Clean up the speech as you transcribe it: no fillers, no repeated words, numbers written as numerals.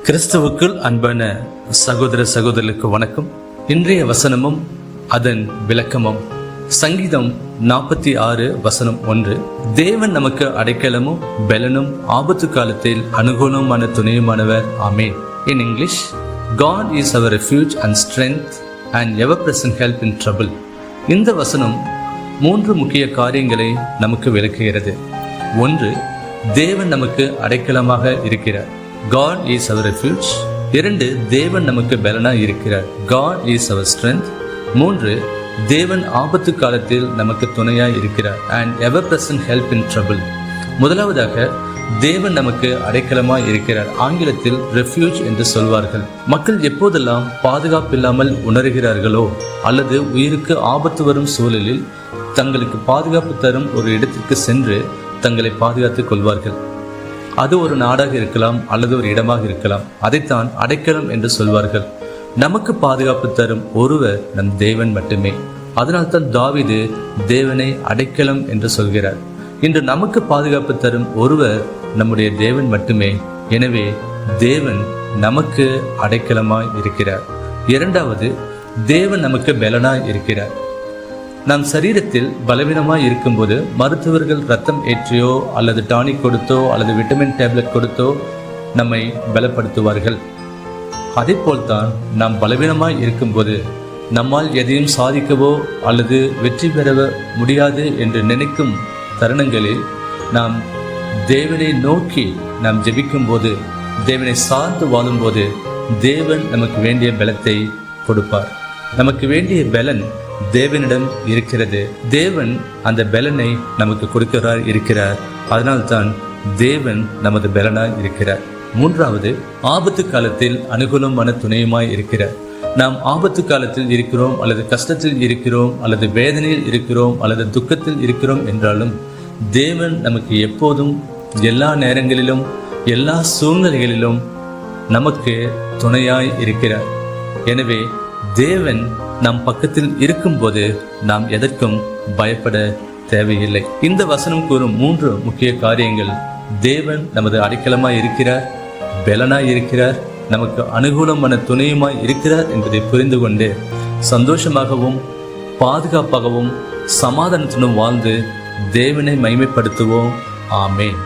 கிறிஸ்துவுக்குள் அன்பான சகோதர சகோதரர்களுக்கு வணக்கம். இன்றைய வசனமும் அதன் விளக்கமும் சங்கீதம் 46:1. தேவன் நமக்கு அடைக்கலமும் பெலனும் ஆபத்து காலத்தில் அனுகூலமான துணையுமானவர். ஆமென். In English, God is our refuge and strength and ever-present help in trouble. இந்த வசனம் 3 முக்கிய காரியங்களை நமக்கு விளக்குகிறது. 1. தேவன் நமக்கு அடைக்கலமாக இருக்கிறார். God is our refuge. 2. தேவன் நமக்கு பலனாய் இருக்கிறார். God is our strength. 3. தேவன் ஆபத்து காலத்தில் நமக்கு துணையாய் இருக்கிறார் and ever present help in trouble. முதலாவதாக தேவன் நமக்கு அடைக்கலமாய் இருக்கிறார். ஆங்கிலத்தில் ரெஃப்யூஜ் என்று சொல்வார்கள். மக்கள் எப்போதெல்லாம் பாதுகாப்பில்லாமல் உணர்கிறார்களோ அல்லது உயிருக்கு ஆபத்து வரும் சூழலில் தங்களுக்கு பாதுகாப்பு தரும் ஒரு இடத்திற்கு சென்று தங்களை பாதுகாத்துக் கொள்வார்கள். அது ஒரு நாடாக இருக்கலாம் அல்லது ஒரு இடமாக இருக்கலாம். அதைத்தான் அடைக்கலம் என்று சொல்வார்கள். நமக்கு பாதுகாப்பு தரும் ஒருவர் நம் தேவன் மட்டுமே. அதனால்தான் தாவீது தேவனை அடைக்கலம் என்று சொல்கிறார். இன்று நமக்கு பாதுகாப்பு தரும் ஒருவர் நம்முடைய தேவன் மட்டுமே. எனவே தேவன் நமக்கு அடைக்கலமாய் இருக்கிறார். 2. தேவன் நமக்கு பலனாய் இருக்கிறார். நாம் சரீரத்தில் பலவீனமாய் இருக்கும்போது மருத்துவர்கள் ரத்தம் ஏற்றியோ அல்லது டானிக் கொடுத்தோ அல்லது விட்டமின் டேப்லெட் கொடுத்தோ நம்மை பலப்படுத்துவார்கள். அதே போல்தான் நாம் பலவீனமாய் இருக்கும்போது நம்மால் எதையும் சாதிக்கவோ அல்லது வெற்றி பெற முடியாது என்று நினைக்கும் தருணங்களில் நாம் தேவனை நோக்கி நாம் ஜெபிக்கும் போது, தேவனை சார்ந்து வாழும்போது தேவன் நமக்கு வேண்டிய பலத்தை கொடுப்பார். நமக்கு வேண்டிய பலன் தேவனிடம் இருக்கிறது. தேவன் அந்த பலனை நமக்கு கொடுக்கிறார் இருக்கிறார். அதனால்தான் தேவன் நமது பலனாய் இருக்கிறார். 3. ஆபத்து காலத்தில் அனுகூலமான துணையுமாய் இருக்கிறார். நாம் ஆபத்து காலத்தில் இருக்கிறோம் அல்லது கஷ்டத்தில் இருக்கிறோம் அல்லது வேதனையில் இருக்கிறோம் அல்லது துக்கத்தில் இருக்கிறோம் என்றாலும் தேவன் நமக்கு எப்போதும் எல்லா நேரங்களிலும் எல்லா சூழ்நிலைகளிலும் நமக்கு துணையாய் இருக்கிறார். எனவே தேவன் நம் பக்கத்தில் இருக்கும்போது நாம் எதற்கும் பயப்பட தேவையில்லை. இந்த வசனம் கூறும் 3 முக்கிய காரியங்கள்: தேவன் நமது அடைக்கலமாய் இருக்கிறார், பலனாய் இருக்கிறார், நமக்கு அனுகூலமான துணையுமாய் இருக்கிறார் என்பதை புரிந்து கொண்டு சந்தோஷமாகவும் பாதுகாப்பாகவும் சமாதானத்துடன் வாழ்ந்து தேவனை மகிமைப்படுத்துவோம். ஆமென்.